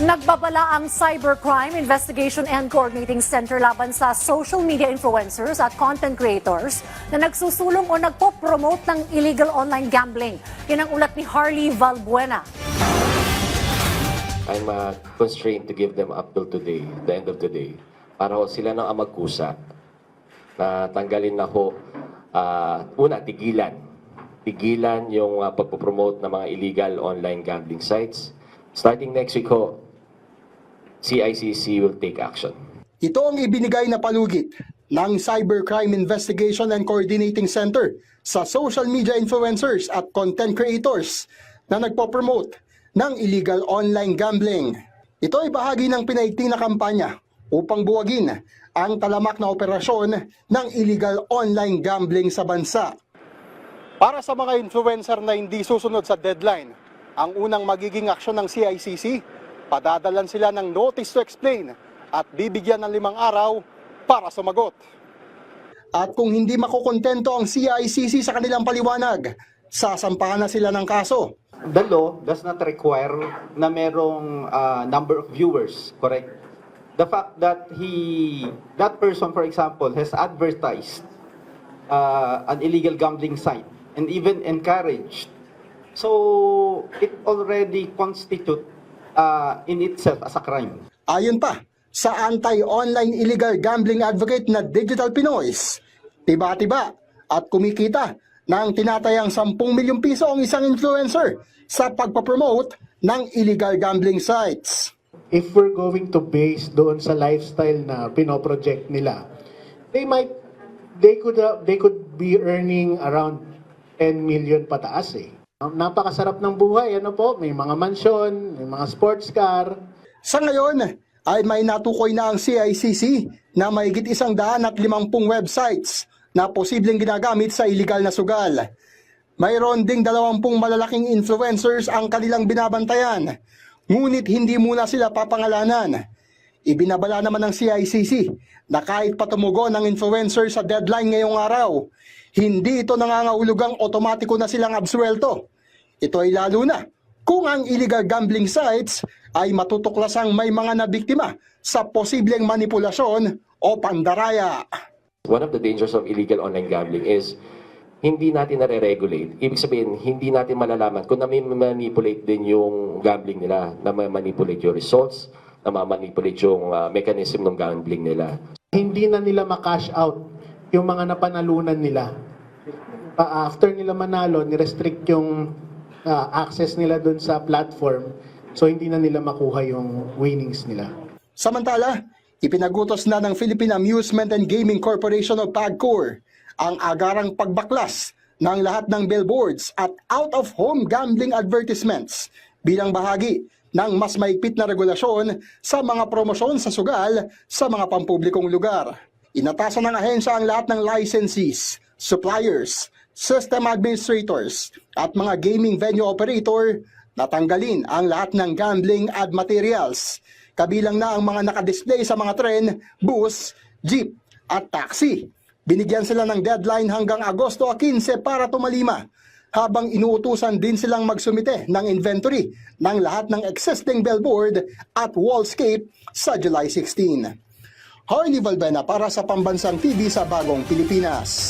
Nagbabala ang Cybercrime Investigation and Coordinating Center laban sa social media influencers at content creators na nagsusulong o nagpo-promote ng illegal online gambling. Yan ang ulat ni Harley Valbuena. I'm constrained to give them up till today, the end of the day, para sila nang magkusa na tanggalin na ho, tigilan yung pagpopromote ng mga illegal online gambling sites. Starting next week ho, CICC will take action. Ito ang ibinigay na palugit ng Cybercrime Investigation and Coordinating Center sa social media influencers at content creators na nagpo-promote ng illegal online gambling. Ito ay bahagi ng pinaigting na kampanya upang buwagin ang talamak na operasyon ng illegal online gambling sa bansa. Para sa mga influencer na hindi susunod sa deadline, ang unang magiging aksyon ng CICC, padadalan sila ng notice to explain at bibigyan ng 5 araw para sumagot. At kung hindi makukontento ang CICC sa kanilang paliwanag, sasampahan na sila ng kaso. The law does not require na merong number of viewers, correct? The fact that that person, for example, has advertised an illegal gambling site and even encouraged, so it already constitutes in itself as a crime. Ayon pa sa anti-online illegal gambling advocate na Digital Pinoys, tiba-tiba at kumikita ng tinatayang 10 milyong piso ang isang influencer sa pagpapromote ng illegal gambling sites. If we're going to base doon sa lifestyle na pinoproject nila, they could be earning around 10 million pataas eh. Napakasarap ng buhay, may mga mansyon, may mga sports car. Sa ngayon ay may natukoy na ang CICC na mahigit 150 websites na posibleng ginagamit sa illegal na sugal. Mayroon ding 20 malalaking influencers ang kanilang binabantayan, ngunit hindi muna sila papangalanan. Ibinabala naman ng CICC na kahit patumugon ng influencer sa deadline ngayong araw, hindi ito nangangahulugang otomatiko na silang absuelto. Ito ay lalo na kung ang illegal gambling sites ay matutuklasang may mga nabiktima sa posibleng manipulasyon o pandaraya. One of the dangers of illegal online gambling is hindi natin nare-regulate. Ibig sabihin, hindi natin malalaman kung na-manipulate din yung gambling nila, na-manipulate yung results, na-manipulate yung mechanism ng gambling nila. Hindi na nila ma-cash out yung mga napanalunan nila. After nila manalo, ni-restrict yung access nila dun sa platform, so hindi na nila makuha yung winnings nila. Samantala, ipinagutos na ng Philippine Amusement and Gaming Corporation o PAGCOR ang agarang pagbaklas ng lahat ng billboards at out-of-home gambling advertisements bilang bahagi ng mas maigpit na regulasyon sa mga promosyon sa sugal sa mga pampublikong lugar. Inatasan ng ahensya ang lahat ng licensees, suppliers, system administrators at mga gaming venue operator na tanggalin ang lahat ng gambling ad materials. Kabilang na ang mga nakadisplay sa mga tren, bus, jeep at taxi. Binigyan sila ng deadline hanggang Agosto 15 para tumalima, habang inuutusan din silang magsumite ng inventory ng lahat ng existing billboard at wallscape sa July 16. Harley Valbuena para sa Pambansang TV sa Bagong Pilipinas.